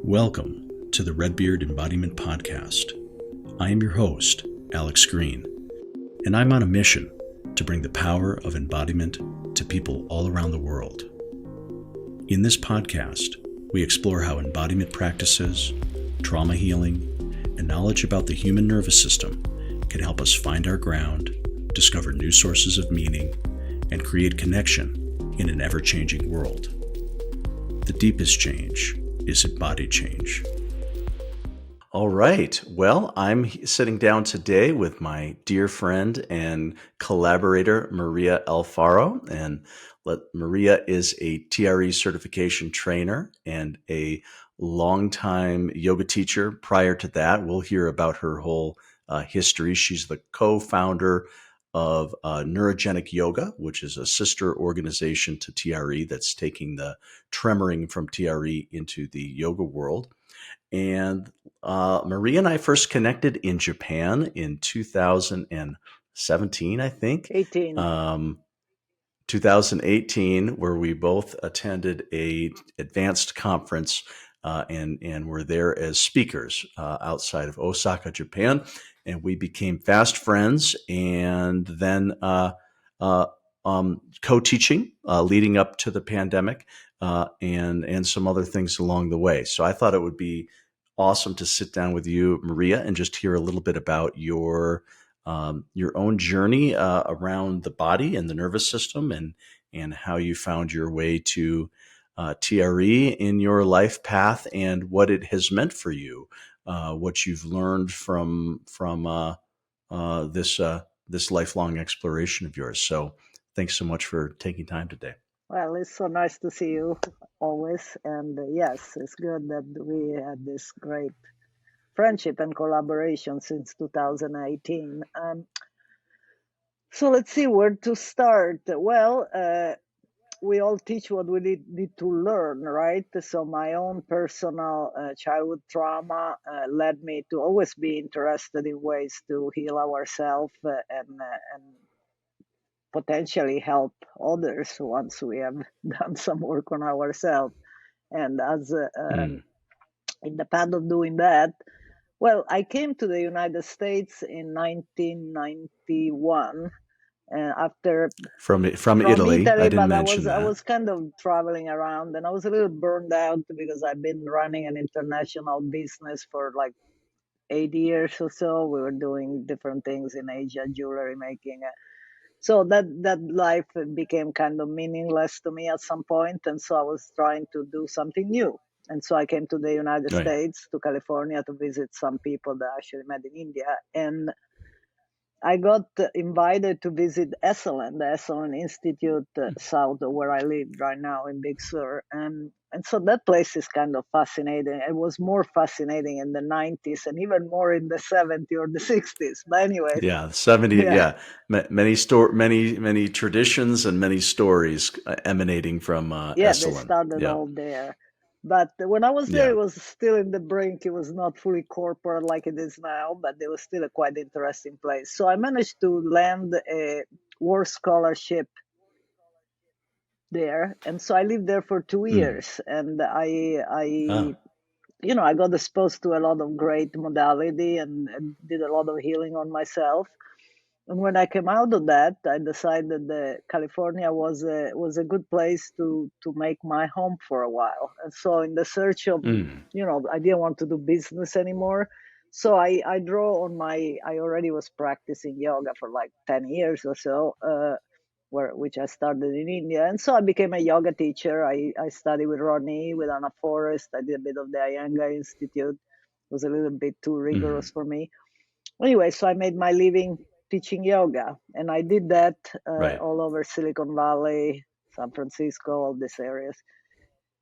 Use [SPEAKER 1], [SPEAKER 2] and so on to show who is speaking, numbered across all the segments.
[SPEAKER 1] Welcome to the Red Beard Embodiment Podcast. I am your host, Alex Greene, and I'm on a mission to bring the power of embodiment to people all around the world. In this podcast, we explore how embodiment practices, trauma healing, and knowledge about the human nervous system can help us find our ground, discover new sources of meaning, and create connection in an ever-changing world. The deepest change is embodied change. All right. Well, I'm sitting down today with my dear friend and collaborator, Maria Alfaro. And Maria is a TRE certification trainer and a longtime yoga teacher. Prior to that, we'll hear about her whole history. She's the co-founder of Neurogenic Yoga, which is a sister organization to TRE that's taking the tremoring from TRE into the yoga world. And Maria and I first connected in Japan in 2017, I think. 2018, where we both attended a advanced conference and were there as speakers outside of Osaka, Japan. And we became fast friends, and then co-teaching leading up to the pandemic, and some other things along the way. So I thought it would be awesome to sit down with you, Maria, and just hear a little bit about your own journey around the body and the nervous system, and how you found your way to TRE in your life path, and what it has meant for you. What you've learned from this lifelong exploration of yours. So thanks so much for taking time today.
[SPEAKER 2] Well, it's so nice to see you always. And yes, it's good that we had this great friendship and collaboration since 2018. So let's see where to start. Well, we all teach what we need to learn, right? So my own personal childhood trauma led me to always be interested in ways to heal ourselves and potentially help others once we have done some work on ourselves. And as in the path of doing that, well, I came to the United States in 1991. After
[SPEAKER 1] from Italy, I didn't mention that.
[SPEAKER 2] I was kind of traveling around, and I was a little burned out because I've been running an international business for like 8 years or so. We were doing different things in Asia, jewelry making. So that life became kind of meaningless to me at some point, and so I was trying to do something new. And so I came to the United States, to California, to visit some people that I actually met in India, and I got invited to visit Esalen, the Esalen Institute, south of where I live right now in Big Sur. And so that place is kind of fascinating. It was more fascinating in the 90s and even more in the 70s or the 60s. But anyway.
[SPEAKER 1] Yeah, 70s, yeah. Many traditions and many stories emanating from Esalen.
[SPEAKER 2] They started all there. But when I was there, it was still in the brink. It was not fully corporate like it is now, but it was still a quite interesting place. So I managed to land a work scholarship there. And so I lived there for 2 years. And I got exposed to a lot of great modality and did a lot of healing on myself. And when I came out of that, I decided that California was a good place to make my home for a while. And so in the search of, I didn't want to do business anymore. So I draw on I already was practicing yoga for like 10 years or so, which I started in India. And so I became a yoga teacher. I studied with Ronnie, with Anna Forrest. I did a bit of the Iyengar Institute. It was a little bit too rigorous for me. Anyway, so I made my living teaching yoga, and I did that all over Silicon Valley, San Francisco, all these areas.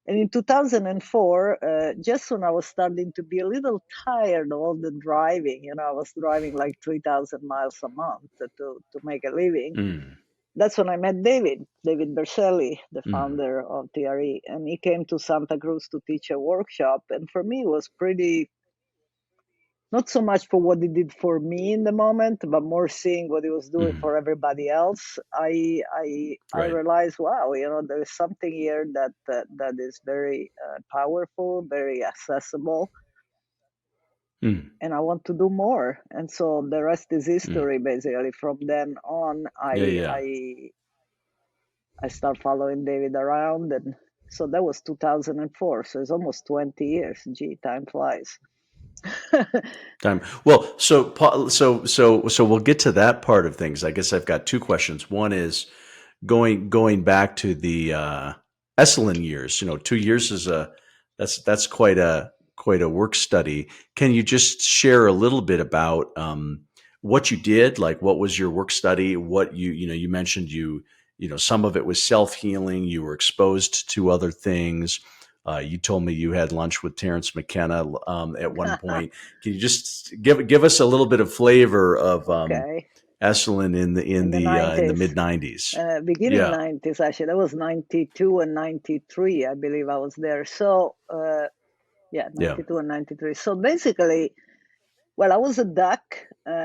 [SPEAKER 2] And in 2004, just when I was starting to be a little tired of all the driving, I was driving like 3,000 miles a month to make a living. That's when I met David Berceli, the founder of TRE, and he came to Santa Cruz to teach a workshop. And for me, it was pretty not so much for what he did for me in the moment, but more seeing what he was doing for everybody else. I
[SPEAKER 1] Right.
[SPEAKER 2] realized, wow, there is something here that is very powerful, very accessible, and I want to do more. And so the rest is history. Basically, from then on,
[SPEAKER 1] Yeah.
[SPEAKER 2] I start following David around, and so that was 2004. So it's almost 20 years. Gee, time flies.
[SPEAKER 1] Time. Well, so we'll get to that part of things. I guess I've got two questions. One is going back to the Esalen years. 2 years is that's quite a work study. Can you just share a little bit about what you did? Like, what was your work study? What you mentioned some of it was self-healing. You were exposed to other things. You told me you had lunch with Terrence McKenna at one point. Can you just give us a little bit of flavor of
[SPEAKER 2] Okay.
[SPEAKER 1] Esalen in the
[SPEAKER 2] 90s.
[SPEAKER 1] mid 90s?
[SPEAKER 2] Beginning 90s, actually. That was 92 and 93, I believe I was there. So, 92 and 93. So basically, well, I was a duck,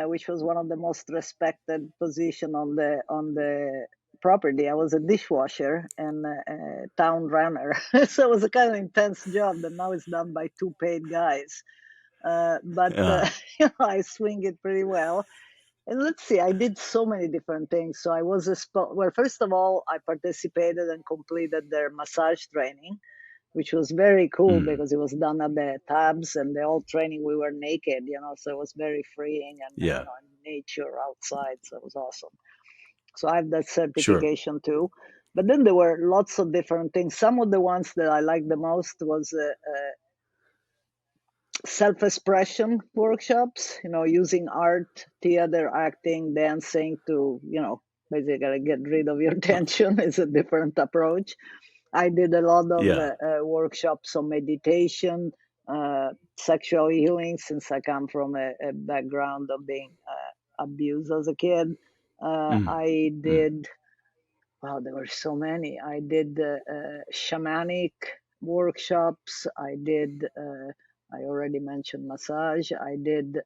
[SPEAKER 2] which was one of the most respected position on the property. I was a dishwasher and a town runner. So it was a kind of intense job that now is done by two paid guys. But I swing it pretty well. And let's see, I did so many different things. So I was well, first of all, I participated and completed their massage training, which was very cool because it was done at the tabs, and the whole training we were naked, so it was very freeing and nature outside. So it was awesome. So I have that certification too. But then there were lots of different things. Some of the ones that I liked the most was self-expression workshops, using art, theater, acting, dancing to, basically get rid of your tension is a different approach. I did a lot of workshops on meditation, sexual healing, since I come from a background of being abused as a kid. I did, wow, there were so many. I did shamanic workshops. I did, I already mentioned massage. I did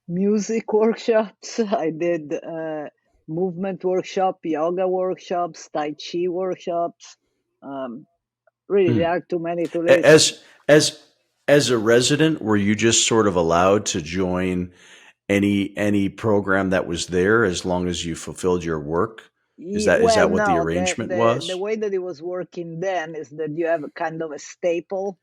[SPEAKER 2] music workshops. I did movement workshop, yoga workshops, Tai Chi workshops. Really, there are too many to list.
[SPEAKER 1] As a resident, were you just sort of allowed to join any program that was there as long as you fulfilled your work? Is
[SPEAKER 2] Well,
[SPEAKER 1] that what the
[SPEAKER 2] no,
[SPEAKER 1] arrangement
[SPEAKER 2] the
[SPEAKER 1] was?
[SPEAKER 2] way that it was working then is that you have a kind of a staple.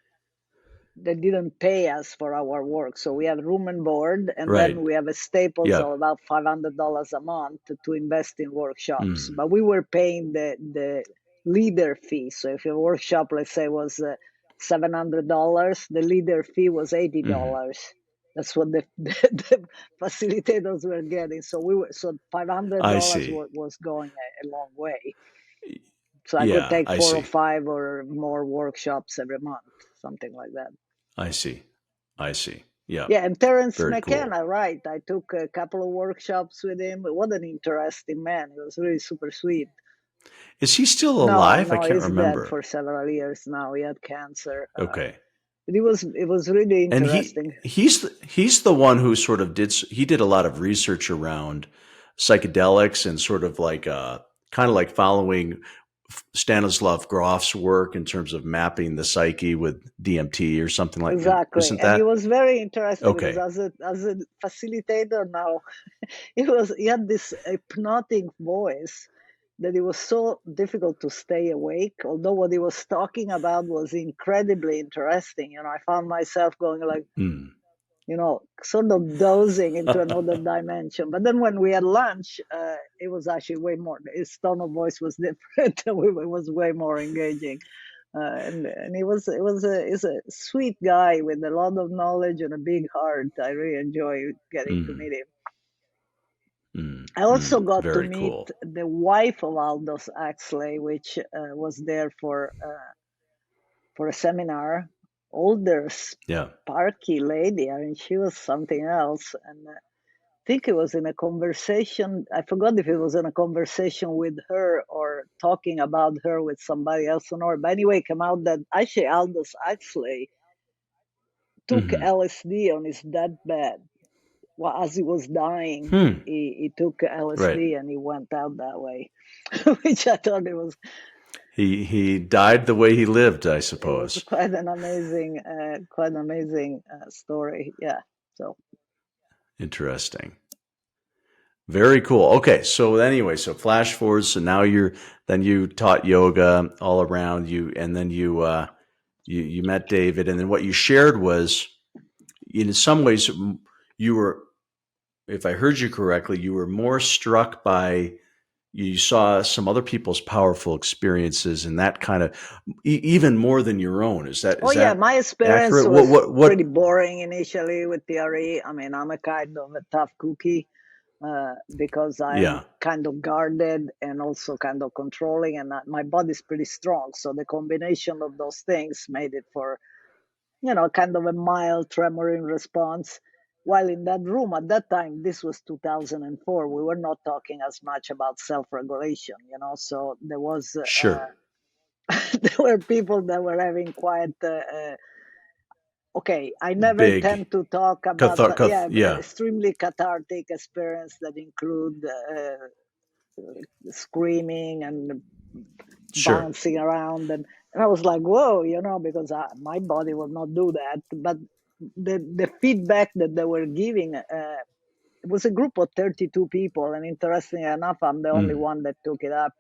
[SPEAKER 2] They didn't pay us for our work. So we have room and board, and then
[SPEAKER 1] Right.
[SPEAKER 2] we have a staples
[SPEAKER 1] Yeah.
[SPEAKER 2] of about $500 a month to invest in workshops. But we were paying the leader fee. So if your workshop, let's say, was $700, the leader fee was $80. That's what the facilitators were getting. So so
[SPEAKER 1] I
[SPEAKER 2] $500
[SPEAKER 1] see.
[SPEAKER 2] was going a long way. So I could
[SPEAKER 1] Yeah,
[SPEAKER 2] take
[SPEAKER 1] I
[SPEAKER 2] 4 or
[SPEAKER 1] see.
[SPEAKER 2] 5 or more workshops every month, something like that.
[SPEAKER 1] I see. I see. Yeah.
[SPEAKER 2] Yeah, and Terrence
[SPEAKER 1] Very cool.
[SPEAKER 2] McKenna, right. I took a couple of workshops with him. What an interesting man. He was really super sweet.
[SPEAKER 1] Is he still
[SPEAKER 2] No,
[SPEAKER 1] alive? I can't
[SPEAKER 2] he's dead
[SPEAKER 1] remember.
[SPEAKER 2] for several years now. He had cancer.
[SPEAKER 1] Okay.
[SPEAKER 2] But it was really
[SPEAKER 1] And
[SPEAKER 2] interesting.
[SPEAKER 1] he's the one who sort of did a lot of research around psychedelics and sort of like kind of like following Stanislav Grof's work in terms of mapping the psyche with DMT or something like that.
[SPEAKER 2] Exactly.
[SPEAKER 1] Isn't
[SPEAKER 2] And he
[SPEAKER 1] that
[SPEAKER 2] was very interesting because
[SPEAKER 1] okay?
[SPEAKER 2] as a facilitator now, he had this hypnotic voice that it was so difficult to stay awake, although what he was talking about was incredibly interesting. I found myself going like, sort of dozing into another dimension. But then when we had lunch, it was actually way more, his tone of voice was different. It was way more engaging. And he's a sweet guy with a lot of knowledge and a big heart. I really enjoy getting to meet him. I also got to
[SPEAKER 1] Very
[SPEAKER 2] meet
[SPEAKER 1] cool.
[SPEAKER 2] the wife of Aldous Huxley, which was there for a seminar. Older, sparky lady. I mean, she was something else. And I think it was in a conversation. I forgot if it was in a conversation with her or talking about her with somebody else or not. But anyway, it came out that actually Aldous Huxley took LSD on his deathbed. Well, as he was dying, he took
[SPEAKER 1] Right.
[SPEAKER 2] LSD and he went out that way, which I thought
[SPEAKER 1] He died the way he lived, I
[SPEAKER 2] it was
[SPEAKER 1] suppose.
[SPEAKER 2] quite an amazing story. Yeah. So
[SPEAKER 1] Interesting. Very cool. Okay, so anyway, so flash forward. So now you taught yoga all around you, and then you met David, and then what you shared was, in some ways, you were, if I heard you correctly, you were more struck by, you saw some other people's powerful experiences, and that kind of even more than your own. Is
[SPEAKER 2] oh yeah,
[SPEAKER 1] that
[SPEAKER 2] my experience
[SPEAKER 1] accurate?
[SPEAKER 2] was pretty
[SPEAKER 1] What?
[SPEAKER 2] boring initially with TRE. I mean, I'm a kind of a tough cookie because I'm
[SPEAKER 1] Yeah,
[SPEAKER 2] kind of guarded and also kind of controlling, and my body's pretty strong. So the combination of those things made it for, kind of a mild tremoring response. While in that room at that time, this was 2004, we were not talking as much about self-regulation, so there was,
[SPEAKER 1] sure.
[SPEAKER 2] there were people that were having quite, okay, I never
[SPEAKER 1] Big
[SPEAKER 2] tend to talk about,
[SPEAKER 1] yeah,
[SPEAKER 2] extremely cathartic experience that include screaming and
[SPEAKER 1] sure.
[SPEAKER 2] bouncing around, and I was like, whoa, because my body will not do that. But the feedback that they were giving, it was a group of 32 people, and interestingly enough, I'm the only one that took it up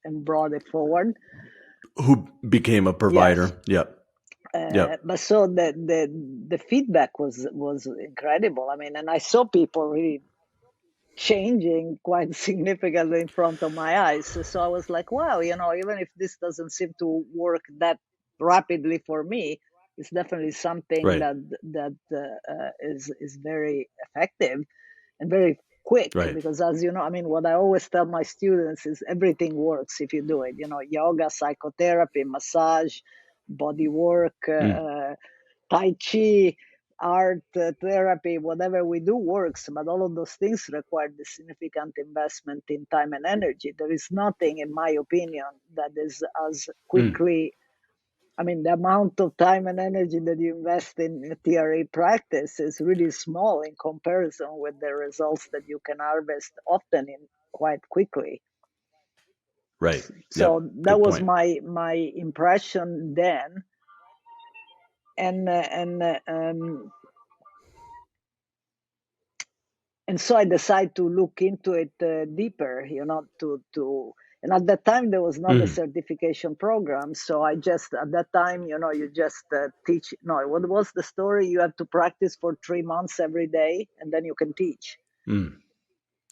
[SPEAKER 2] and brought it forward.
[SPEAKER 1] Who became a
[SPEAKER 2] Yes.
[SPEAKER 1] provider? Yep. Yep.
[SPEAKER 2] But so the feedback was incredible. I mean, and I saw people really changing quite significantly in front of my eyes. So I was like, wow, even if this doesn't seem to work that rapidly for me, it's definitely something
[SPEAKER 1] Right.
[SPEAKER 2] that is very effective and very quick.
[SPEAKER 1] Right.
[SPEAKER 2] Because as you know, I mean, what I always tell my students is everything works if you do it. Yoga, psychotherapy, massage, body work,
[SPEAKER 1] Mm.
[SPEAKER 2] Tai Chi, art, therapy, whatever we do works, but all of those things require the significant investment in time and energy. There is nothing, in my opinion, that is as
[SPEAKER 1] Mm.
[SPEAKER 2] quickly, I mean, the amount of time and energy that you invest in TRE practice is really small in comparison with the results that you can harvest often in quite quickly.
[SPEAKER 1] Right. Yep.
[SPEAKER 2] So that
[SPEAKER 1] Good
[SPEAKER 2] was
[SPEAKER 1] point.
[SPEAKER 2] my impression then. And so I decided to look into it deeper, and at that time there was not a
[SPEAKER 1] Mm.
[SPEAKER 2] certification program. So I just, at that time, you just teach. No, what was the story? You have to practice for 3 months every day, and then you can teach.
[SPEAKER 1] Mm.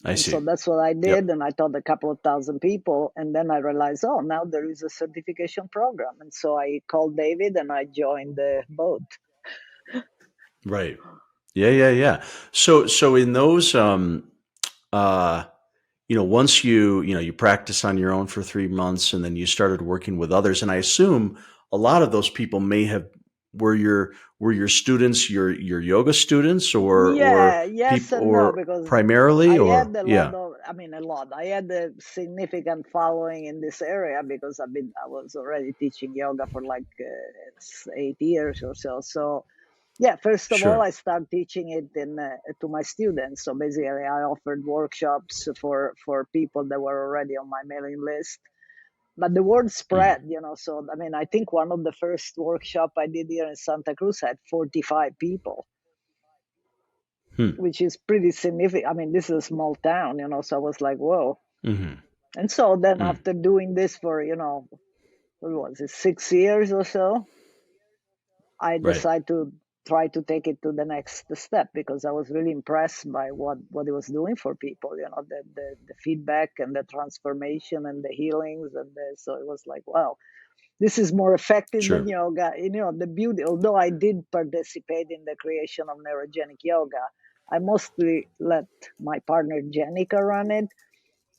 [SPEAKER 1] I
[SPEAKER 2] And so
[SPEAKER 1] see.
[SPEAKER 2] that's what I did.
[SPEAKER 1] Yep.
[SPEAKER 2] And I taught a couple of thousand people. And then I realized, oh, now there is a certification program. And so I called David and I joined the boat.
[SPEAKER 1] Right. Yeah. Yeah. Yeah. So in those, uh, once you practice on your own for 3 months, and then you started working with others, and I assume a lot of those people may have were your students, your yoga students, or
[SPEAKER 2] Yeah, yes
[SPEAKER 1] people,
[SPEAKER 2] and no,
[SPEAKER 1] or
[SPEAKER 2] because
[SPEAKER 1] primarily,
[SPEAKER 2] I had
[SPEAKER 1] or
[SPEAKER 2] a lot
[SPEAKER 1] yeah,
[SPEAKER 2] of, I mean, a lot. I had a significant following in this area because I was already teaching yoga for like 8 years or so. So, yeah, first of all,
[SPEAKER 1] sure,
[SPEAKER 2] I started teaching it to my students. So basically, I offered workshops for people that were already on my mailing list. But the word
[SPEAKER 1] mm,
[SPEAKER 2] spread, So I mean, I think one of the first workshop I did here in Santa Cruz had 45 people,
[SPEAKER 1] hmm,
[SPEAKER 2] which is pretty significant. I mean, this is a small town, so I was like, whoa.
[SPEAKER 1] mm-hmm,
[SPEAKER 2] And so then
[SPEAKER 1] mm,
[SPEAKER 2] after doing this for, what was it, 6 years or so, I
[SPEAKER 1] right,
[SPEAKER 2] decided to try to take it to the next step because I was really impressed by what it was doing for people, the feedback and the transformation and the healings. So it was like, wow, this is more effective than
[SPEAKER 1] sure,
[SPEAKER 2] yoga. The beauty, although I did participate in the creation of neurogenic yoga, I mostly let my partner Jenica run it.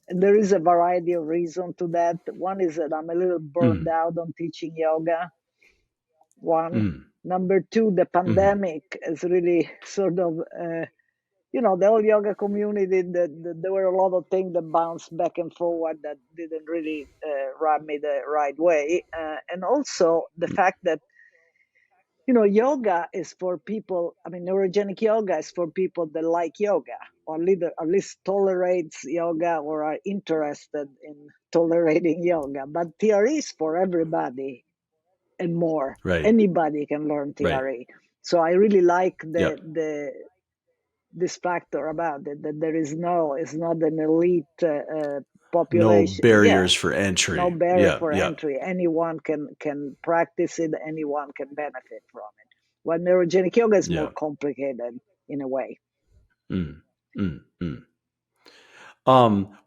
[SPEAKER 2] And there is a variety of reasons to that. One is that I'm a little burned
[SPEAKER 1] mm,
[SPEAKER 2] out on teaching yoga. One.
[SPEAKER 1] mm,
[SPEAKER 2] Number two, the
[SPEAKER 1] mm-hmm,
[SPEAKER 2] pandemic is really sort of, the whole yoga community, there were a lot of things that bounced back and forward that didn't really rub me the right way. And also the fact that yoga is for people. I mean, neurogenic yoga is for people that like yoga, or at least tolerates yoga or are interested in tolerating yoga. But TRE is for everybody and more.
[SPEAKER 1] Right.
[SPEAKER 2] Anybody can learn
[SPEAKER 1] Right.
[SPEAKER 2] TRE. So I really like
[SPEAKER 1] Yep.
[SPEAKER 2] this factor about it, that it's not an elite
[SPEAKER 1] No
[SPEAKER 2] population. Yeah,
[SPEAKER 1] barriers for
[SPEAKER 2] no
[SPEAKER 1] entry.
[SPEAKER 2] barrier
[SPEAKER 1] Yeah.
[SPEAKER 2] for
[SPEAKER 1] Yeah.
[SPEAKER 2] entry. Anyone can practice it. Anyone can benefit from it. While neurogenic yoga is more
[SPEAKER 1] Yeah.
[SPEAKER 2] complicated in a way.
[SPEAKER 1] Mm, mm, mm.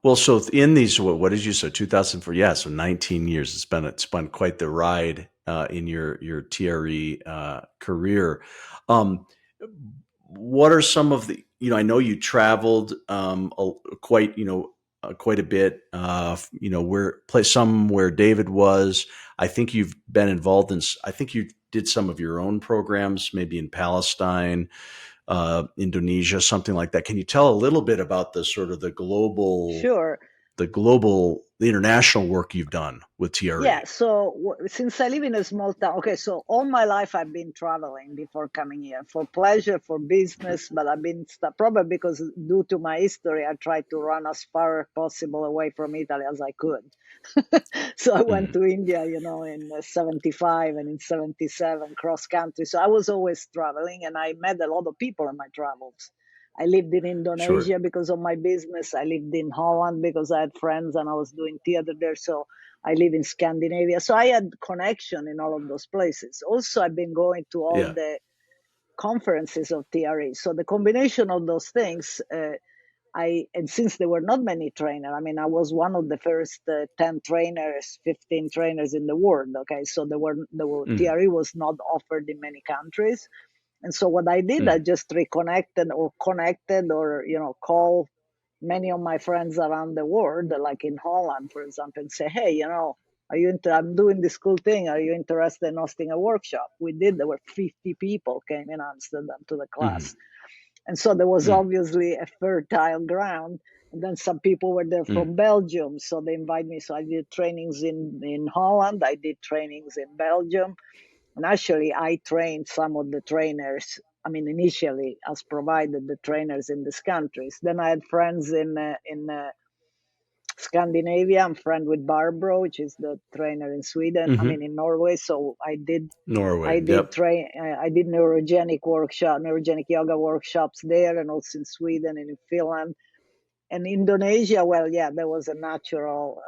[SPEAKER 1] Well, so in these, what did you say? 2004? Yeah. So 19 years. It's been quite the ride, in your TRE, career. Um, what are some of the, I know you traveled, quite, quite a bit, where David was. I think you've been involved I think you did some of your own programs, maybe in Palestine, Indonesia, something like that. Can you tell a little bit about the sort of
[SPEAKER 2] Sure.
[SPEAKER 1] the international work you've done with
[SPEAKER 2] Yeah,
[SPEAKER 1] TRE?
[SPEAKER 2] so since I live in a small town, okay, so all my life I've been traveling before coming here for pleasure, for business, but I've been probably because due to my history, I tried to run as far as possible away from Italy as I could. So I went
[SPEAKER 1] Mm,
[SPEAKER 2] to India, in 75 and in 77 cross country. So I was always traveling and I met a lot of people in my travels. I lived in
[SPEAKER 1] sure.
[SPEAKER 2] Indonesia because of my business. I lived in Holland because I had friends and I was doing theater there. So I live in Scandinavia. So I had connection in all of those places. Also, I've been going to all
[SPEAKER 1] Yeah.
[SPEAKER 2] the conferences of TRE. So the combination of those things, and since there were not many trainers, I mean, I was one of the first 10 trainers, 15 trainers in the world. Okay. So
[SPEAKER 1] Mm,
[SPEAKER 2] TRE was not offered in many countries. And so what I did, I
[SPEAKER 1] mm,
[SPEAKER 2] just reconnected or connected or, call many of my friends around the world, like in Holland, for example, and say, hey, I'm doing this cool thing. Are you interested in hosting a workshop? We did. There were 50 people came in Amsterdam to the
[SPEAKER 1] mm,
[SPEAKER 2] class. And so there was
[SPEAKER 1] mm,
[SPEAKER 2] obviously a fertile ground. And then some people were there
[SPEAKER 1] mm,
[SPEAKER 2] from Belgium. So they invited me. So I did trainings in Holland. I did trainings in Belgium. And actually, I trained some of the trainers. I mean, initially, as provided the trainers in these countries. Then I had friends in Scandinavia. I'm friend with Barbro, which is the trainer in Sweden. I mean,
[SPEAKER 1] mm-hmm.
[SPEAKER 2] in Norway. So I did
[SPEAKER 1] Norway. Yep.
[SPEAKER 2] I did neurogenic yoga workshops there, and also in Sweden and in Finland and Indonesia. Well, yeah, there was a natural.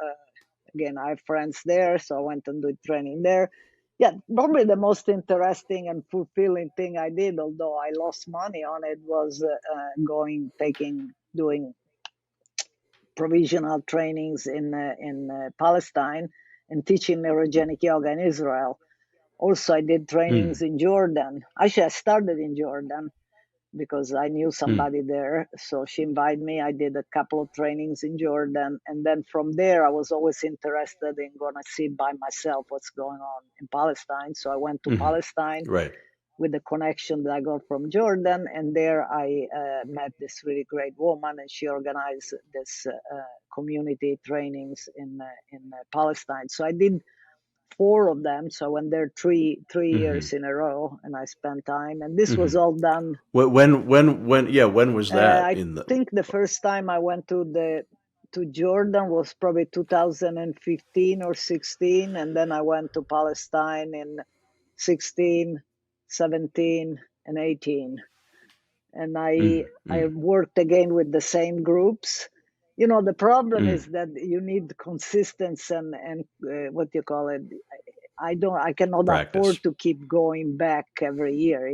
[SPEAKER 2] Again, I have friends there, so I went and did training there. Yeah, probably the most interesting and fulfilling thing I did, although I lost money on it, was doing provisional trainings in Palestine and teaching neurogenic yoga in Israel. Also, I did trainings
[SPEAKER 1] Mm,
[SPEAKER 2] in Jordan. Actually, I started in Jordan because I knew
[SPEAKER 1] mm,
[SPEAKER 2] somebody there. So she invited me. I did a couple of trainings in Jordan. And then from there, I was always interested in going to see by myself what's going on in Palestine. So I went to
[SPEAKER 1] mm.
[SPEAKER 2] Palestine
[SPEAKER 1] Right.
[SPEAKER 2] with the connection that I got from Jordan. And there I met this really great woman, and she organized this community trainings in Palestine. So I did four of them. So I went there three
[SPEAKER 1] Mm-hmm.
[SPEAKER 2] years in a row, and I spent time. And this was
[SPEAKER 1] Mm-hmm.
[SPEAKER 2] all done.
[SPEAKER 1] Yeah, when was that
[SPEAKER 2] I
[SPEAKER 1] in the,
[SPEAKER 2] think the first time I went to Jordan was probably 2015 or 16, and then I went to Palestine in 16, 17, and 18. And I
[SPEAKER 1] mm,
[SPEAKER 2] I
[SPEAKER 1] mm,
[SPEAKER 2] worked again with the same groups. The problem
[SPEAKER 1] mm,
[SPEAKER 2] is that you need consistency and what do you call it? I cannot
[SPEAKER 1] practice?
[SPEAKER 2] afford to keep going back every year,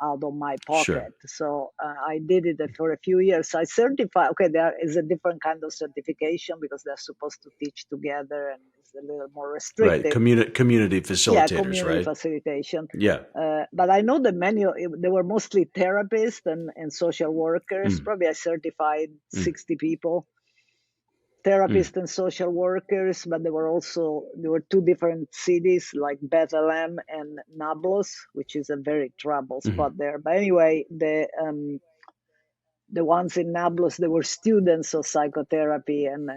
[SPEAKER 2] out of my
[SPEAKER 1] Sure.
[SPEAKER 2] pocket. So I did it for a few years. I certified. Okay, there is a different kind of certification because they're supposed to teach together and it's a little more
[SPEAKER 1] Right.
[SPEAKER 2] restrictive.
[SPEAKER 1] Community
[SPEAKER 2] Yeah,
[SPEAKER 1] facilitators,
[SPEAKER 2] community
[SPEAKER 1] right?
[SPEAKER 2] facilitation.
[SPEAKER 1] Yeah.
[SPEAKER 2] But I know that they were mostly therapists and social workers.
[SPEAKER 1] Mm,
[SPEAKER 2] Probably I certified
[SPEAKER 1] mm,
[SPEAKER 2] 60 people,
[SPEAKER 1] mm,
[SPEAKER 2] therapists and social workers, but there were two different cities like Bethlehem and Nablus, which is a very trouble
[SPEAKER 1] mm,
[SPEAKER 2] spot there. But anyway, the ones in Nablus, they were students of psychotherapy and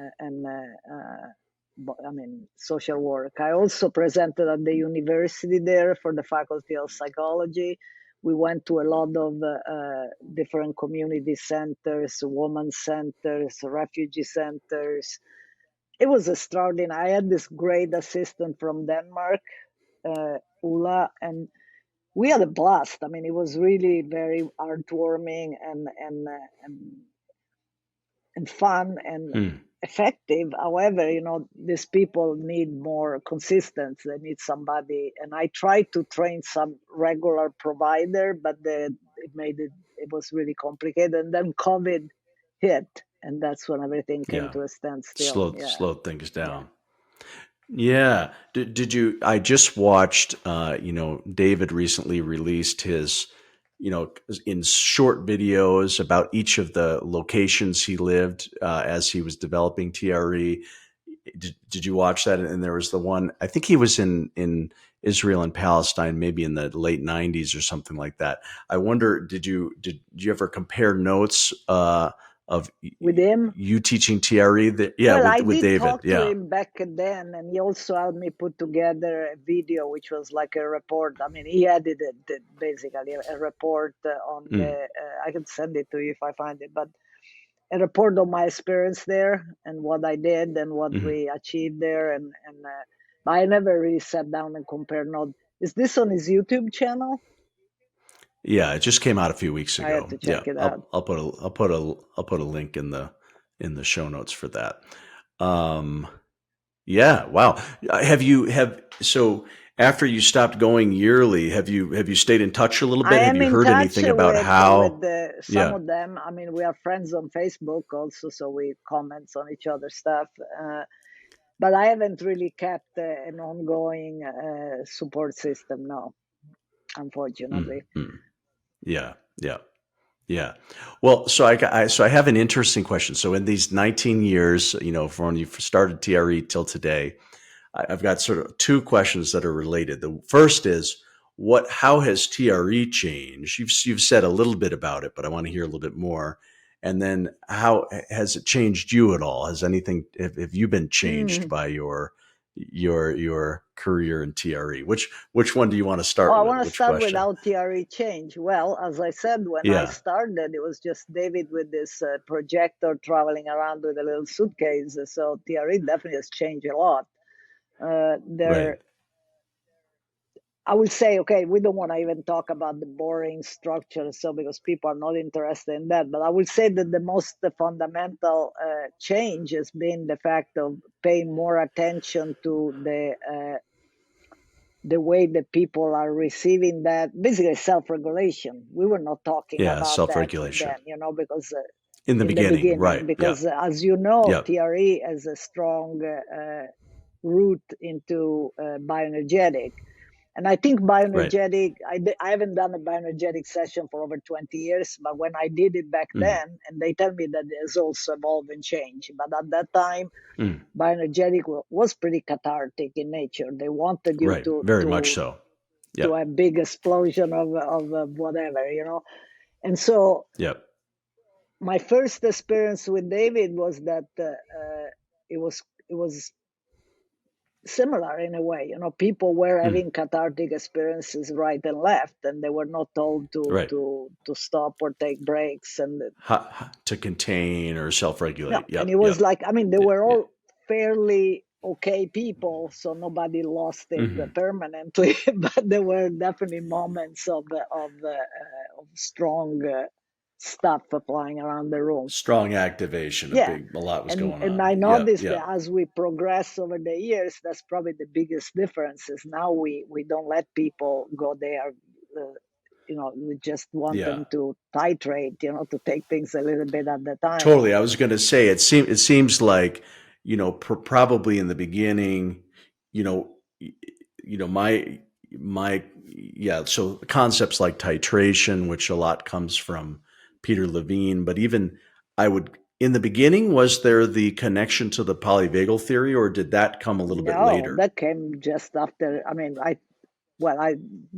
[SPEAKER 2] social work. I also presented at the university there for the Faculty of Psychology. We went to a lot of different community centers, women's centers, refugee centers. It was extraordinary. I had this great assistant from Denmark, Ulla, and we had a blast. I mean, it was really very heartwarming and fun and effective. However, these people need more consistency. They need somebody, and I tried to train some regular provider, but it was really complicated. And then COVID hit, and that's when everything came to a standstill.
[SPEAKER 1] Slowed things down. Yeah. Did you? I just watched. David recently released his, in short videos about each of the locations he lived as he was developing TRE. Did you watch that? And there was the one, I think he was in Israel and Palestine, maybe in the late 90s or something like that. I wonder, did you ever compare notes of
[SPEAKER 2] with him,
[SPEAKER 1] you teaching TRE? With David.
[SPEAKER 2] Talk to him back then, and he also helped me put together a video, which was like a report. I mean, he edited basically a report on the. I can send it to you if I find it, but a report on my experience there and what I did and what we achieved there, and I never really sat down and compared notes. Is this on his YouTube channel?
[SPEAKER 1] Yeah, it just came out a few weeks ago.
[SPEAKER 2] I have to check it out.
[SPEAKER 1] I'll put a link in the show notes for that. Yeah, wow. So after you stopped going yearly, have you stayed in touch a little bit? Have you heard anything about how
[SPEAKER 2] some of them? I mean, we are friends on Facebook also, so we comment on each other's stuff. But I haven't really kept an ongoing support system, no, unfortunately.
[SPEAKER 1] Yeah. Well, so I have an interesting question. So in these 19 years, from when you started TRE till today, I've got sort of two questions that are related. The first is, how has TRE changed? You've said a little bit about it, but I want to hear a little bit more. And then how has it changed you at all? Have you been changed by your career in TRE? Which one do you want to start with?
[SPEAKER 2] I want to start with how TRE changed. Well, as I said, when I started, it was just David with this projector traveling around with a little suitcase. So TRE definitely has changed a lot.
[SPEAKER 1] Right.
[SPEAKER 2] I would say, okay, we don't want to even talk about the boring structure, because people are not interested in that. But I would say that the most fundamental change has been the fact of paying more attention to the way that people are receiving that, basically self-regulation. We were not talking about
[SPEAKER 1] self-regulation
[SPEAKER 2] that then, because
[SPEAKER 1] in the beginning, right?
[SPEAKER 2] Because as you know, TRE has a strong root into bioenergetic. And I think bioenergetic, I haven't done a bioenergetic session for over 20 years, but when I did it back then, and they tell me that there's also evolved and changed. But at that time, bioenergetic was pretty cathartic in nature. They wanted you to
[SPEAKER 1] very much so.
[SPEAKER 2] To a big explosion of whatever, And so my first experience with David was that it was similar in a way. People were having cathartic experiences right and left, and they were not told to stop or take breaks and
[SPEAKER 1] to contain or self-regulate.
[SPEAKER 2] And it was like, they were all fairly okay people, so nobody lost it permanently. But there were definitely moments of strong stuff flying around the room.
[SPEAKER 1] Strong activation. A lot was going on.
[SPEAKER 2] And I noticed that as we progress over the years, that's probably the biggest difference. Is now we don't let people go there. We just want them to titrate, to take things a little bit at the time.
[SPEAKER 1] Totally. I was going to say, it seems like, probably in the beginning, so concepts like titration, which a lot comes from Peter Levine, but even in the beginning, was there the connection to the polyvagal theory, or did that come a little bit later?
[SPEAKER 2] That came just after. I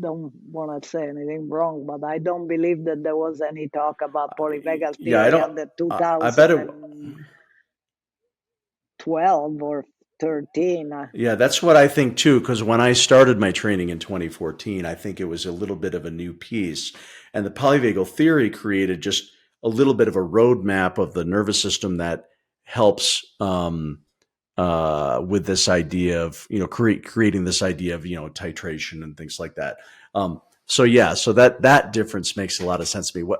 [SPEAKER 2] don't want to say anything wrong, but I don't believe that there was any talk about polyvagal theory in the 2012 or 13.
[SPEAKER 1] Yeah, that's what I think too, because when I started my training in 2014, I think it was a little bit of a new piece. And the polyvagal theory created just a little bit of a roadmap of the nervous system that helps with this idea of, creating this idea of, titration and things like that. So yeah, so that difference makes a lot of sense to me.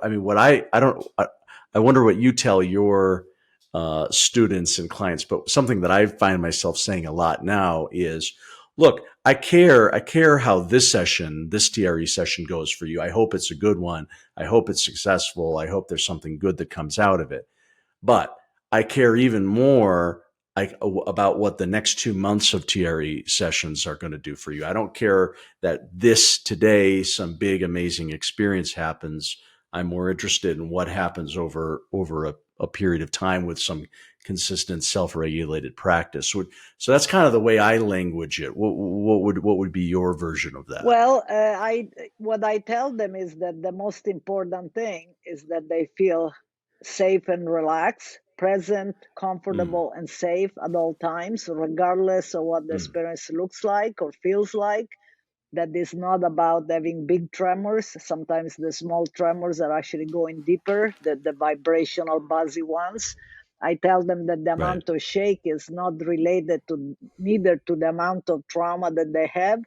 [SPEAKER 1] I wonder what you tell your students and clients, but something that I find myself saying a lot now is, look, I care how this TRE session goes for you. I hope it's a good one. I hope it's successful. I hope there's something good that comes out of it. But I care even more about what the next 2 months of TRE sessions are going to do for you. I don't care that today some big amazing experience happens. I'm more interested in what happens over a period of time with some consistent self-regulated practice. So that's kind of the way I language it. What would be your version of that?
[SPEAKER 2] Well, what I tell them is that the most important thing is that they feel safe and relaxed, present, comfortable, and safe at all times, regardless of what the experience looks like or feels like. That is not about having big tremors. Sometimes the small tremors are actually going deeper, the vibrational buzzy ones. I tell them that the
[SPEAKER 1] Right.
[SPEAKER 2] amount of shake is not related to neither to the amount of trauma that they have,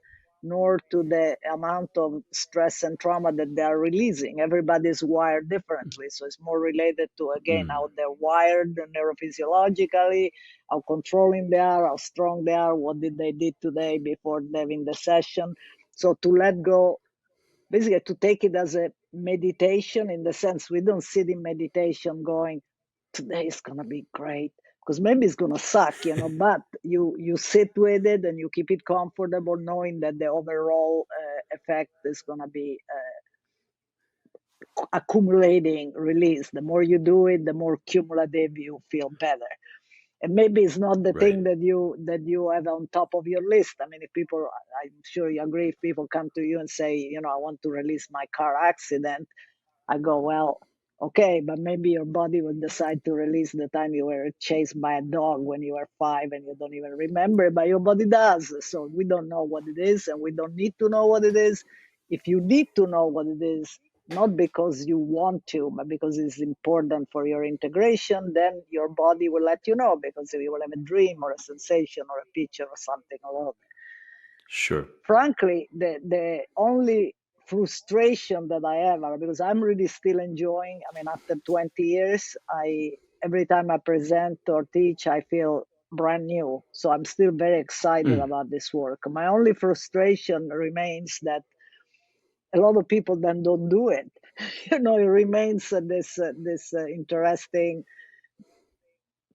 [SPEAKER 2] nor to the amount of stress and trauma that they are releasing. Everybody's wired differently. So it's more related to, again, how they're wired neurophysiologically, how controlling they are, how strong they are, what did they did today before having the session. So to let go, basically to take it as a meditation, in the sense we don't sit in meditation going, today is going to be great, because maybe it's going to suck, but you sit with it and you keep it comfortable, knowing that the overall effect is going to be accumulating release. The more you do it, the more cumulative you feel better. And maybe it's not the
[SPEAKER 1] Right.
[SPEAKER 2] thing that you have on top of your list. I mean, if people, I'm sure you agree, if people come to you and say, I want to release my car accident, I go, well, okay, but maybe your body will decide to release the time you were chased by a dog when you were 5 and you don't even remember, but your body does. So we don't know what it is, and we don't need to know what it is. If you need to know what it is, not because you want to, but because it's important for your integration, then your body will let you know, because you will have a dream or a sensation or a picture or something along.
[SPEAKER 1] Sure.
[SPEAKER 2] Frankly, the only frustration that I have are, because I'm really still enjoying, I mean, after 20 years, every time I present or teach, I feel brand new. So I'm still very excited about this work. My only frustration remains that a lot of people then don't do it. It remains this interesting,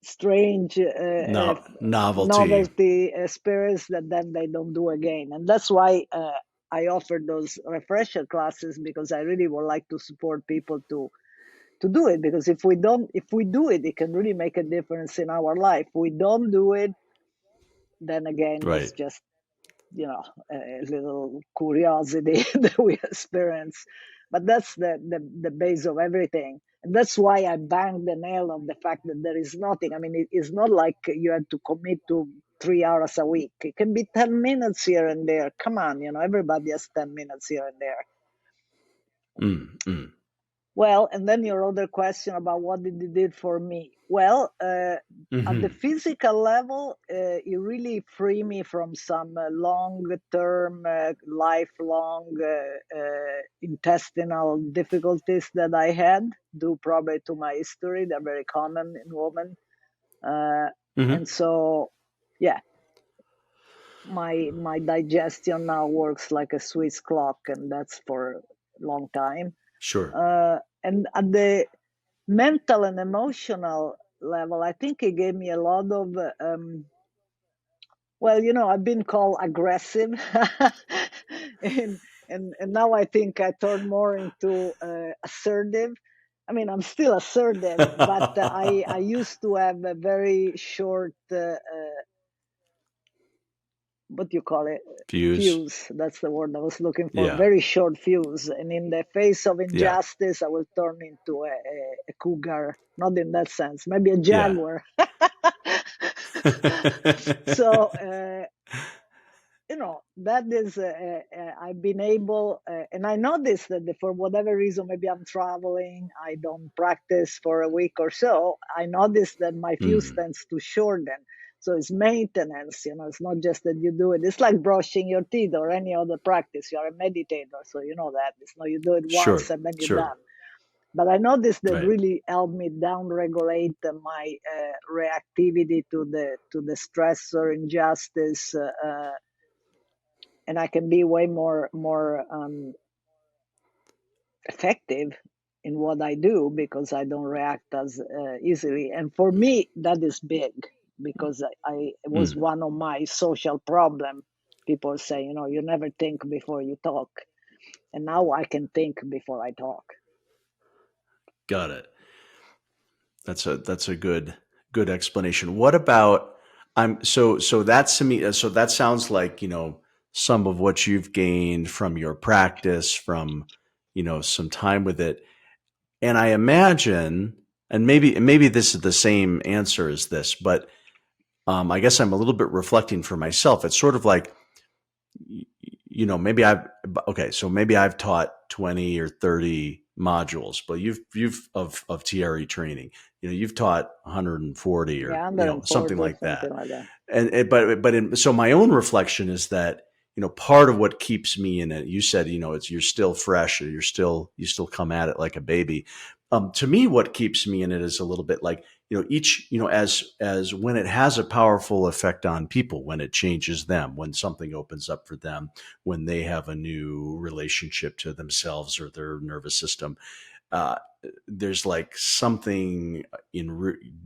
[SPEAKER 2] strange novelty experience that then they don't do again. And that's why I offer those refresher classes, because I really would like to support people to do it, because if we do it, it can really make a difference in our life. If we don't do it, then again,
[SPEAKER 1] Right.
[SPEAKER 2] it's just a little curiosity that we experience. But that's the base of everything. And that's why I banged the nail on the fact that there is nothing. I mean, it is not like you have to commit to 3 hours a week. It can be 10 minutes here and there. Come on, everybody has 10 minutes here and there. Well, and then your other question about what did it do for me. Well, at the physical level, it really freed me from some long-term, lifelong intestinal difficulties that I had, due probably to my history. They're very common in women. And so, yeah, my digestion now works like a Swiss clock, and that's for a long time.
[SPEAKER 1] Sure.
[SPEAKER 2] And at the mental and emotional level, I think it gave me a lot of, I've been called aggressive. and, and now I think I turn more into assertive. I mean, I'm still assertive, but I used to have a very short what you call it,
[SPEAKER 1] Fuse.
[SPEAKER 2] fuse. That's the word I was looking for.
[SPEAKER 1] Yeah.
[SPEAKER 2] Very short fuse. And in the face of
[SPEAKER 1] Yeah.
[SPEAKER 2] injustice, I will turn into a cougar. Not in that sense, maybe a
[SPEAKER 1] Yeah.
[SPEAKER 2] jaguar. So that is I've been able, and I noticed that for whatever reason, maybe I'm traveling, I don't practice for a week or so, I noticed that my fuse tends to shorten. So it's maintenance, it's not just that you do it. It's like brushing your teeth or any other practice. You're a meditator, so you know that. It's not you do it
[SPEAKER 1] Sure.
[SPEAKER 2] once and then you're
[SPEAKER 1] Sure.
[SPEAKER 2] done. But I noticed that
[SPEAKER 1] Right.
[SPEAKER 2] really helped me down regulate my reactivity to the stress or injustice, and I can be way more effective in what I do because I don't react as easily. And for me, that is big because it was one of my social problem. People say, you never think before you talk, and now I can think before I talk.
[SPEAKER 1] Got it. That's a good explanation. What about so that's to me, so that sounds like, some of what you've gained from your practice, from, some time with it. And I imagine, and maybe this is the same answer as this, but I guess I'm a little bit reflecting for myself. It's sort of like, maybe I've taught 20 or 30 modules, but you've of TRE training, you've taught 140 or,
[SPEAKER 2] Yeah, 140,
[SPEAKER 1] something like
[SPEAKER 2] something
[SPEAKER 1] that.
[SPEAKER 2] like that.
[SPEAKER 1] So my own reflection is that, part of what keeps me in it, you said, you're still fresh, or you still come at it like a baby. To me, what keeps me in it is a little bit like, each, as when it has a powerful effect on people, when it changes them, when something opens up for them, when they have a new relationship to themselves or their nervous system, uh, there's like something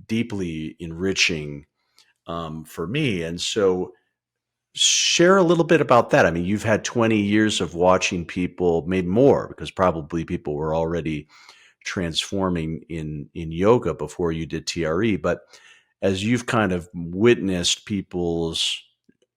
[SPEAKER 1] deeply enriching for me. And so share a little bit about that. I mean, you've had 20 years of watching people, maybe more, because probably people were already transforming in yoga before you did TRE. But as you've kind of witnessed people's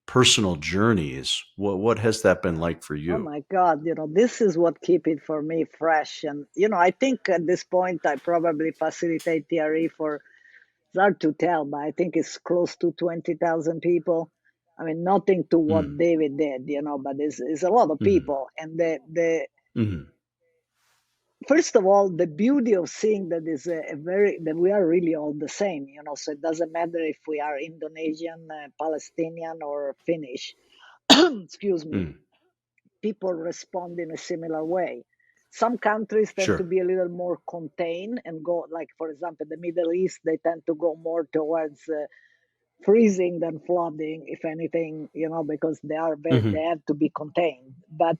[SPEAKER 1] personal journeys, what has that been like for
[SPEAKER 2] Oh
[SPEAKER 1] you?
[SPEAKER 2] my God, this is what keep it for me fresh. And, I think at this point, I probably facilitate TRE for, it's hard to tell, but I think it's close to 20,000 people. I mean, nothing to what
[SPEAKER 1] Mm,
[SPEAKER 2] David did, but it's a lot of
[SPEAKER 1] mm,
[SPEAKER 2] people. And the
[SPEAKER 1] mm,
[SPEAKER 2] first of all, the beauty of seeing that is that we are really all the same, so it doesn't matter if we are Indonesian, Palestinian, or Finnish. Excuse me.
[SPEAKER 1] mm.
[SPEAKER 2] People respond in a similar way. Some countries tend to
[SPEAKER 1] Sure.
[SPEAKER 2] be a little more contained and go, like, for example, the Middle East, they tend to go more towards freezing than flooding, if anything, because they
[SPEAKER 1] Hmm.
[SPEAKER 2] have to be contained. But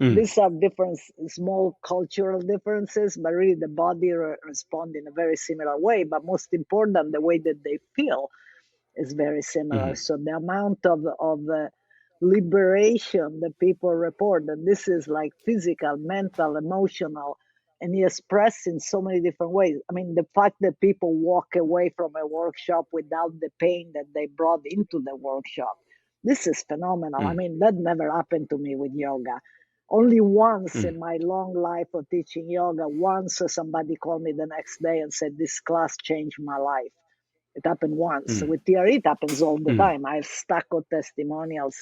[SPEAKER 1] Mm,
[SPEAKER 2] these are different, small cultural differences, but really the body respond in a very similar way. But most important, the way that they feel is very similar.
[SPEAKER 1] hmm.
[SPEAKER 2] So the amount of liberation that people report, and this is like physical, mental, emotional, and he expressed in so many different ways. I mean, the fact that people walk away from a workshop without the pain that they brought into the workshop, this is phenomenal. I
[SPEAKER 1] Mm,
[SPEAKER 2] mean, that never happened to me with yoga. Only once in
[SPEAKER 1] mm,
[SPEAKER 2] my long life of teaching yoga, once somebody called me the next day and said, this class changed my life. It happened once.
[SPEAKER 1] mm,
[SPEAKER 2] With TRE, it happens all the
[SPEAKER 1] mm,
[SPEAKER 2] time. I have stack of testimonials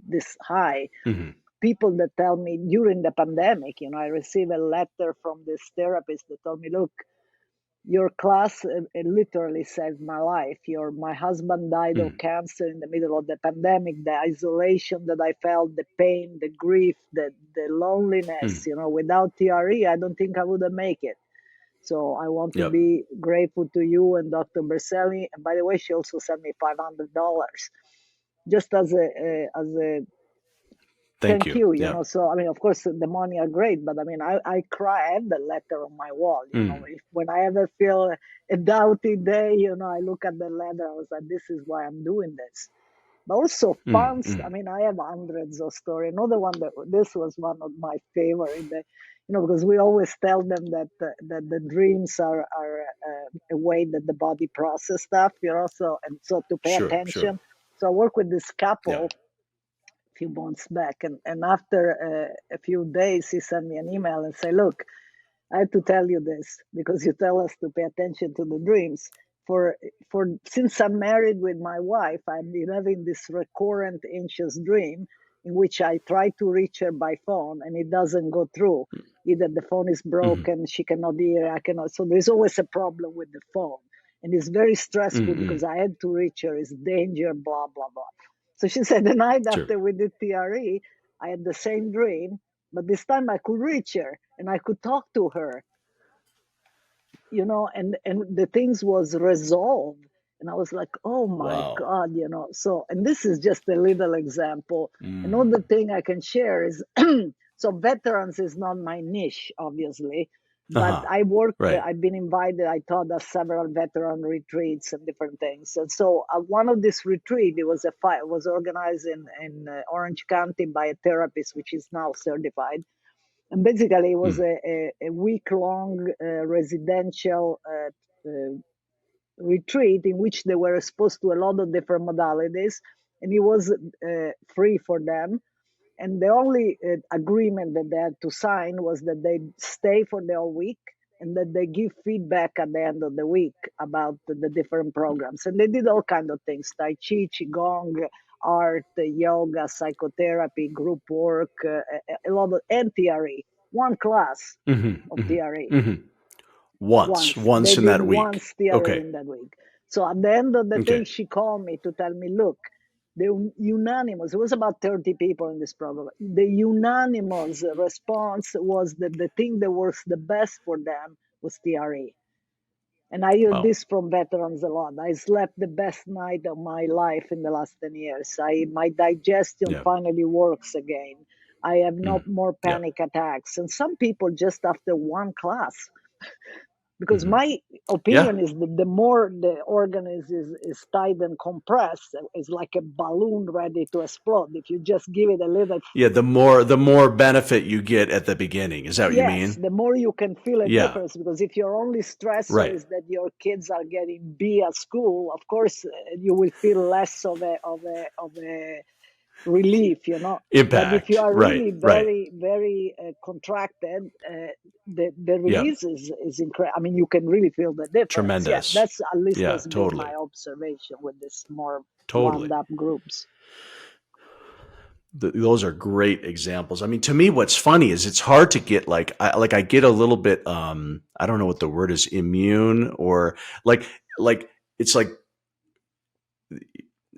[SPEAKER 2] this high.
[SPEAKER 1] mm,
[SPEAKER 2] People that tell me during the pandemic, I received a letter from this therapist that told me, look, your class it literally saved my life. My husband died of
[SPEAKER 1] mm,
[SPEAKER 2] cancer in the middle of the pandemic. The isolation that I felt, the pain, the grief, the loneliness,
[SPEAKER 1] mm.
[SPEAKER 2] without TRE, I don't think I would have made it. So I want to
[SPEAKER 1] Yep.
[SPEAKER 2] be grateful to you and Dr. Berceli. And by the way, she also sent me $500 just as a
[SPEAKER 1] Thank
[SPEAKER 2] thank
[SPEAKER 1] you.
[SPEAKER 2] you.
[SPEAKER 1] Yep.
[SPEAKER 2] So I mean, of course, the money are great, but I mean, I cry. I have the letter on my wall.
[SPEAKER 1] Mm,
[SPEAKER 2] When I ever feel a doubty day, I look at the letter. I was like, this is why I'm doing this. But also
[SPEAKER 1] mm,
[SPEAKER 2] fun. I
[SPEAKER 1] mm.
[SPEAKER 2] mean, I have hundreds of stories. Another one this was one of my favorite. Because we always tell them that the dreams are a way that the body process stuff. So to pay
[SPEAKER 1] Sure. Sure.
[SPEAKER 2] attention. So I work with this
[SPEAKER 1] Yeah.
[SPEAKER 2] couple. few months back. And after a few days, he sent me an email and said, look, I have to tell you this because you tell us to pay attention to the dreams. For since I'm married with my wife, I've been having this recurrent anxious dream in which I try to reach her by phone and it doesn't go through. Either the phone is broken, she cannot hear, I cannot. So there's always a problem with the phone. And it's very stressful because I had to reach her. It's danger, blah, blah, blah. So she said the night after we did TRE, I had the same dream, but this time I could reach her and I could talk to her, you know, and the things was resolved. And I was like, oh my God, you know. So, and this is just a little example. Another thing I can share is, so veterans is not my niche, obviously, but I work, I've been invited, I taught at several veteran retreats and different things. And so one of this retreat, it was organized in Orange County by a therapist, which is now certified. And basically, it was a week-long residential retreat in which they were exposed to a lot of different modalities, and it was free for them. And the only agreement that they had to sign was that they stay for the whole week and that they give feedback at the end of the week about the different programs. And they did all kinds of things: Tai Chi, Qigong, art, yoga, psychotherapy, group work, a lot of, and TRE. One class of TRE.
[SPEAKER 1] Once in that week.
[SPEAKER 2] Once TRE in that week. So at the end of the thing, she called me to tell me, look, the unanimous, it was about 30 people in this program. The unanimous response was that the thing that works the best for them was TRE. And I hear this from veterans a lot. I slept the best night of my life in the last 10 years. My digestion finally works again. I have no more panic attacks. And some people just after one class, because my opinion is that the more the organ is tight and compressed, it's like a balloon ready to explode. If you just give it a little...
[SPEAKER 1] the more benefit you get at the beginning. Is that what you mean?
[SPEAKER 2] Yes, the more you can feel a difference. Because if your only stressor is that your kids are getting B at school, of course, you will feel less of a relief, you know.
[SPEAKER 1] Impact.
[SPEAKER 2] But if you are really very contracted, the release is incredible. I mean, you can really feel the difference.
[SPEAKER 1] Tremendous.
[SPEAKER 2] Yeah, that's at least that's been my observation with this more wound up groups.
[SPEAKER 1] Those are great examples. I mean, to me, what's funny is it's hard to get I get a little bit, I don't know what the word is, immune, or like it's like,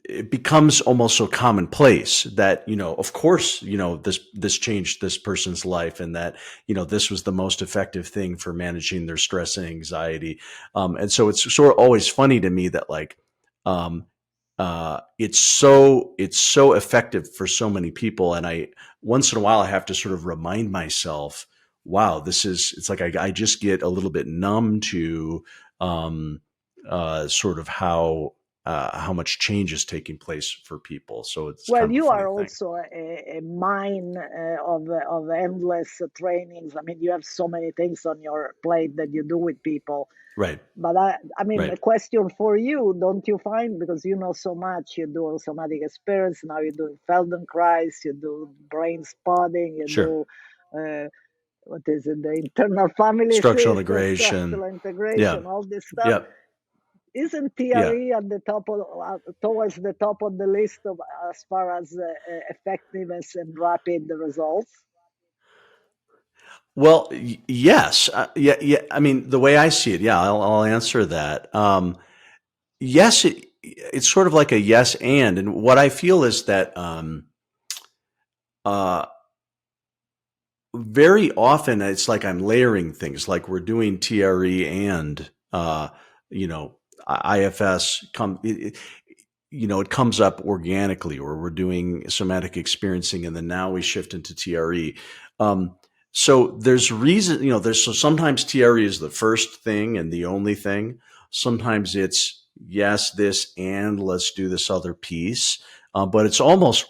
[SPEAKER 1] it becomes almost so commonplace that, you know, of course, you know, this changed this person's life, and that, you know, this was the most effective thing for managing their stress and anxiety. And so it's sort of always funny to me that it's so effective for so many people. And once in a while, I have to sort of remind myself, wow, it's like I just get a little bit numb to sort of how much change is taking place for people. So it's
[SPEAKER 2] you are also a mine of endless trainings. I mean, you have so many things on your plate that you do with people.
[SPEAKER 1] Right.
[SPEAKER 2] But I mean, a question for you, don't you find, because you know so much, you do somatic experience, now you're doing Feldenkrais, you do brain spotting, you do, what is it, the internal family
[SPEAKER 1] structural
[SPEAKER 2] integration, all this stuff.
[SPEAKER 1] Yep.
[SPEAKER 2] Isn't TRE at the top towards the top of the list of as far as effectiveness and rapid results?
[SPEAKER 1] Well, yes. Yeah. I mean, the way I see it, I'll answer that. Yes, it's sort of like a yes and what I feel is that very often it's like I'm layering things, like we're doing TRE and you know, IFS it comes up organically, or we're doing somatic experiencing and then now we shift into TRE. So there's reason, you know, so sometimes TRE is the first thing and the only thing. Sometimes it's yes, this, and let's do this other piece. But it's almost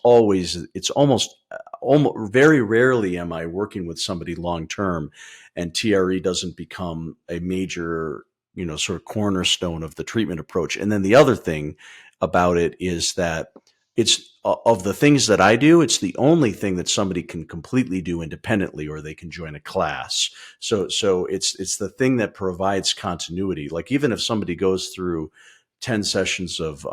[SPEAKER 1] very rarely am I working with somebody long term and TRE doesn't become a major, you know, sort of cornerstone of the treatment approach. And then the other thing about it is that it's of the things that I do, it's the only thing that somebody can completely do independently, or they can join a class. So it's the thing that provides continuity. Like even if somebody goes through 10 sessions of,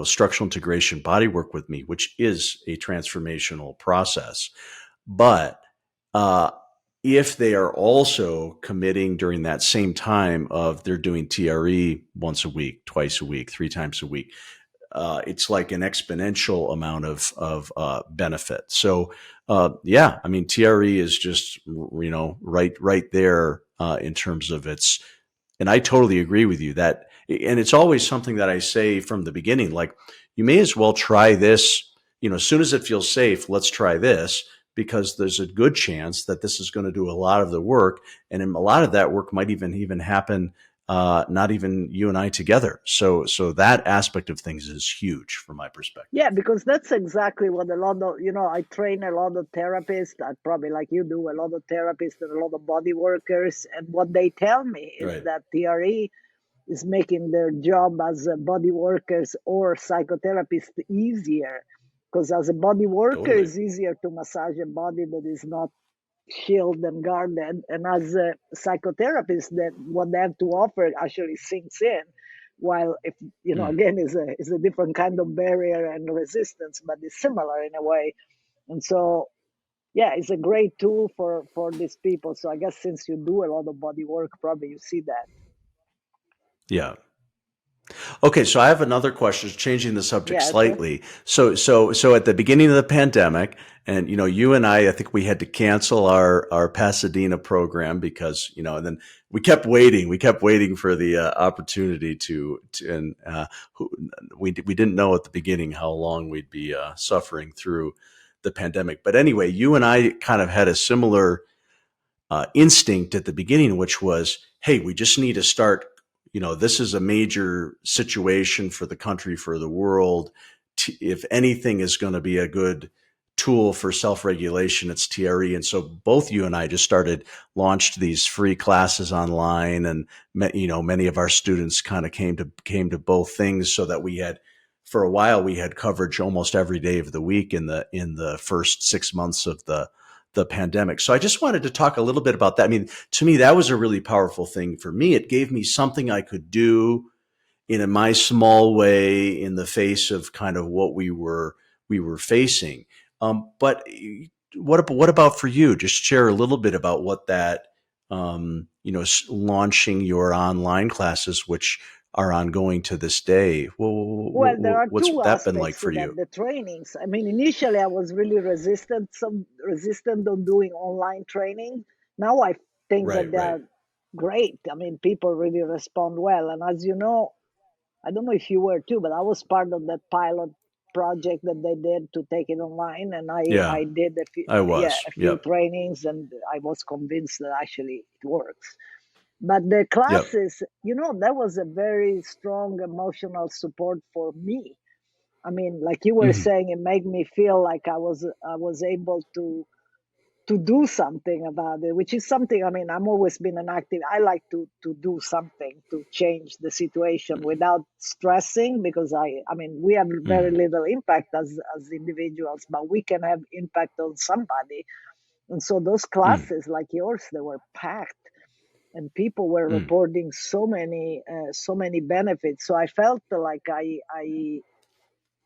[SPEAKER 1] structural integration body work with me, which is a transformational process, but, uh, if they are also committing during that same time of they're doing TRE once a week, twice a week, 3 times a week, it's like an exponential amount of benefit. So yeah, I mean TRE is just right there in terms of its. And I totally agree with you that, and it's always something that I say from the beginning, like you may as well try this. As soon as it feels safe, let's try this, because there's a good chance that this is going to do a lot of the work, and a lot of that work might even happen not even you and I together. So that aspect of things is huge from my perspective.
[SPEAKER 2] Yeah, because that's exactly what a lot of, I train a lot of therapists, probably like you do, a lot of therapists and a lot of body workers. And what they tell me is
[SPEAKER 1] Right.
[SPEAKER 2] that TRE is making their job as body workers or psychotherapists easier. Because as a body worker,
[SPEAKER 1] Totally.
[SPEAKER 2] it's easier to massage a body that is not shielded and guarded. And as a psychotherapist, that what they have to offer actually sinks in. While if
[SPEAKER 1] Mm.
[SPEAKER 2] again is a different kind of barrier and resistance, but it's similar in a way. And so yeah, it's a great tool for these people. So I guess since you do a lot of body work, probably you see that.
[SPEAKER 1] Yeah. Okay, so I have another question, changing the subject
[SPEAKER 2] Yeah, sure.
[SPEAKER 1] slightly. So at the beginning of the pandemic, and you and I think we had to cancel our Pasadena program because and then we kept waiting. We kept waiting for the opportunity and we didn't know at the beginning how long we'd be suffering through the pandemic. But anyway, you and I kind of had a similar instinct at the beginning, which was, hey, we just need to start. This is a major situation for the country, for the world. If anything is going to be a good tool for self-regulation, it's TRE. And so both you and I just launched these free classes online, and many of our students kind of came to both things, so that for a while we had coverage almost every day of the week in the first 6 months of the pandemic. So I just wanted to talk a little bit about that. I mean, to me, that was a really powerful thing for me. It gave me something I could do in my small way in the face of kind of what we were facing. But what about for you? Just share a little bit about what that, launching your online classes, which are ongoing to this day.
[SPEAKER 2] Well, there are
[SPEAKER 1] What's
[SPEAKER 2] two
[SPEAKER 1] that been like
[SPEAKER 2] aspects
[SPEAKER 1] for
[SPEAKER 2] to that.
[SPEAKER 1] you?
[SPEAKER 2] The trainings. I mean, initially I was really resistant on doing online training. Now I think that
[SPEAKER 1] Right,
[SPEAKER 2] they
[SPEAKER 1] right,
[SPEAKER 2] are great. I mean, people really respond well. And as you know, I don't know if you were too, but I was part of that pilot project that they did to take it online, and
[SPEAKER 1] yeah,
[SPEAKER 2] I did
[SPEAKER 1] I
[SPEAKER 2] yeah,
[SPEAKER 1] was.
[SPEAKER 2] a few
[SPEAKER 1] Yep,
[SPEAKER 2] trainings, and I was convinced that actually it works. But the
[SPEAKER 1] yep.
[SPEAKER 2] classes, that was a very strong emotional support for me. I mean, like you were
[SPEAKER 1] Hmm.
[SPEAKER 2] saying, it made me feel like I was able to do something about it, which is something. I mean, I'm always been an active. I like to do something to change the situation without stressing, because I mean, we have very
[SPEAKER 1] Hmm.
[SPEAKER 2] little impact as individuals, but we can have impact on somebody. And so those
[SPEAKER 1] Mm,
[SPEAKER 2] classes like yours, they were packed, and people were
[SPEAKER 1] mm,
[SPEAKER 2] reporting so many benefits. So I felt like I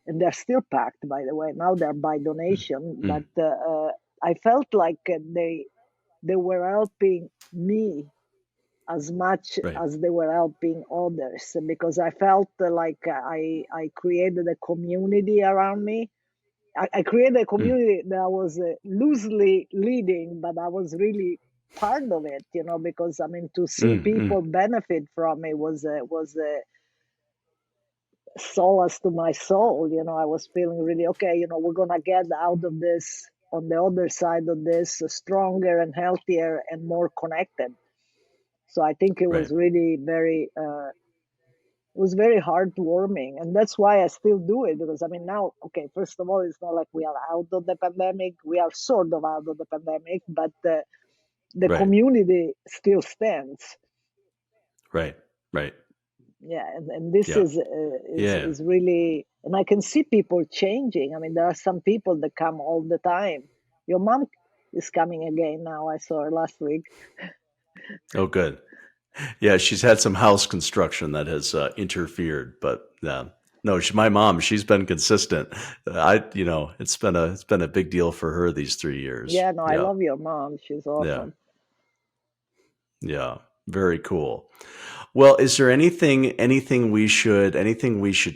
[SPEAKER 2] and they're still packed, by the way. Now they're by
[SPEAKER 1] mm,
[SPEAKER 2] donation, but
[SPEAKER 1] mm.
[SPEAKER 2] I felt like they were helping me as much
[SPEAKER 1] Right.
[SPEAKER 2] as they were helping others, because I felt like I created a community around me. I created a
[SPEAKER 1] Mm,
[SPEAKER 2] community that I was loosely leading, but I was really part of it, because I mean, to see
[SPEAKER 1] mm, mm.
[SPEAKER 2] people benefit from it was a solace to my soul. I was feeling really okay. We're gonna get out of this, on the other side of this, stronger and healthier and more connected. So I think it was
[SPEAKER 1] Right.
[SPEAKER 2] really it was very heartwarming, and that's why I still do it. Because I mean, now, okay, first of all, it's not like we are out of the pandemic. We are sort of out of the pandemic, but the
[SPEAKER 1] Right.
[SPEAKER 2] community still stands.
[SPEAKER 1] Right. Right.
[SPEAKER 2] Yeah, and this is really, and I can see people changing. I mean, there are some people that come all the time. Your mom is coming again now. I saw her last week.
[SPEAKER 1] Oh, good. Yeah, she's had some house construction that has interfered, but no, my mom. She's been consistent. It's been a big deal for her these 3 years.
[SPEAKER 2] Yeah, no, I love your mom. She's awesome.
[SPEAKER 1] Yeah, very cool. Well, is there anything we should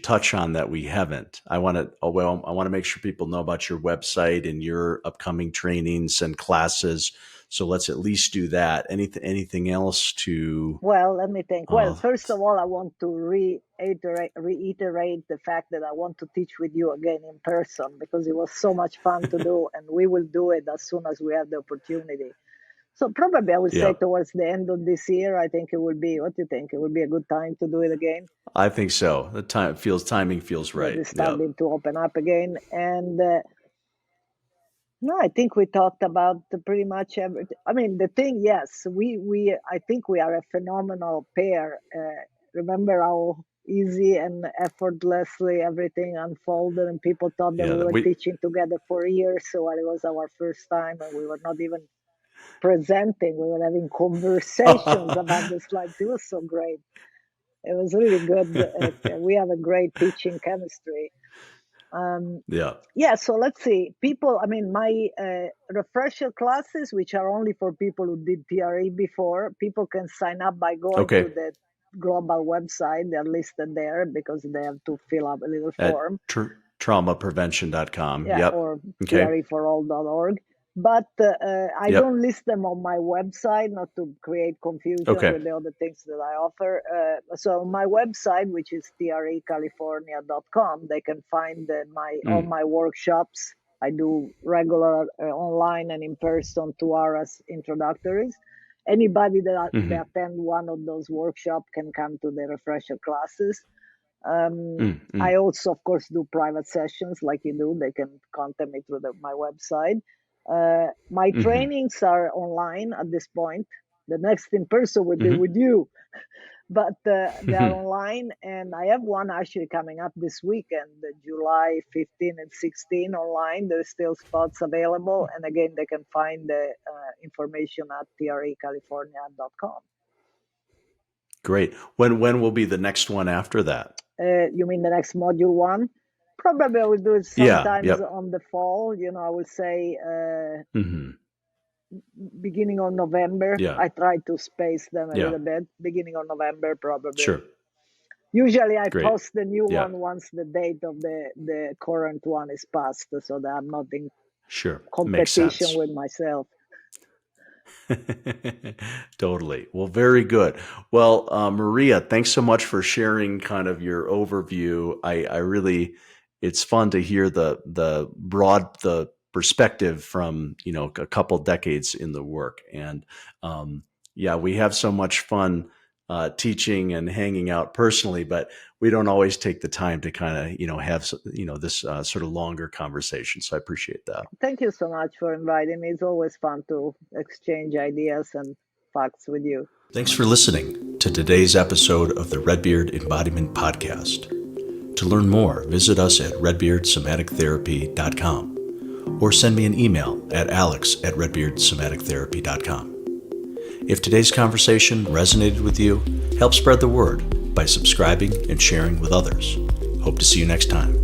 [SPEAKER 1] touch on that we haven't? I want to make sure people know about your website and your upcoming trainings and classes. So let's at least do that. Anything else to?
[SPEAKER 2] Well, let me think. Well, first of all, I want to reiterate the fact that I want to teach with you again in person, because it was so much fun to do, and we will do it as soon as we have the opportunity. So probably I would say towards the end of this year, I think it would be, what do you think? It would be a good time to do it again?
[SPEAKER 1] I think so. Timing feels right.
[SPEAKER 2] It's starting to open up again. And no, I think we talked about pretty much everything. I mean, the thing, yes, I think we are a phenomenal pair. Remember how easy and effortlessly everything unfolded, and people thought that we were teaching together for years. So it was our first time, and we were not even presenting. We were having conversations about the slides. It was so great. It was really good. We have a great teaching chemistry. So let's see. People, I mean, my refresher classes, which are only for people who did TRE before, people can sign up by going to the global website. They're listed there because they have to fill up a little form.
[SPEAKER 1] Traumaprevention.com.
[SPEAKER 2] Or treforall.org. But I don't list them on my website, not to create confusion with the other things that I offer. So on my website, which is trecalifornia.com, they can find all my workshops. I do regular online and in person 2 hours introductories. Anybody that attend one of those workshops can come to the refresher classes. I also, of course, do private sessions like you do. They can contact me through my website. My trainings are online at this point. The next in person will be with you, but they are online, and I have one actually coming up this weekend, July 15 and 16 online. There's still spots available, and again, they can find the information at trecalifornia.com.
[SPEAKER 1] Great. When will be the next one after that?
[SPEAKER 2] You mean the next module one? Probably I will do it sometimes on the fall. I would say beginning of November. I try to space them a little bit. Beginning of November, probably.
[SPEAKER 1] Sure.
[SPEAKER 2] Usually I post the new one once the date of the current one is passed, so that I'm not in competition with myself.
[SPEAKER 1] Totally. Well, very good. Well, Maria, thanks so much for sharing kind of your overview. I really, it's fun to hear the broad perspective from a couple decades in the work, and we have so much fun teaching and hanging out personally, but we don't always take the time to kind of have this sort of longer conversation. So I appreciate that.
[SPEAKER 2] Thank you so much for inviting me. It's always fun to exchange ideas and facts with you.
[SPEAKER 1] Thanks for listening to today's episode of the Red Beard Embodiment Podcast. To learn more, visit us at redbeardsomatictherapy.com or send me an email at alex@redbeardsomatictherapy.com. If today's conversation resonated with you, help spread the word by subscribing and sharing with others. Hope to see you next time.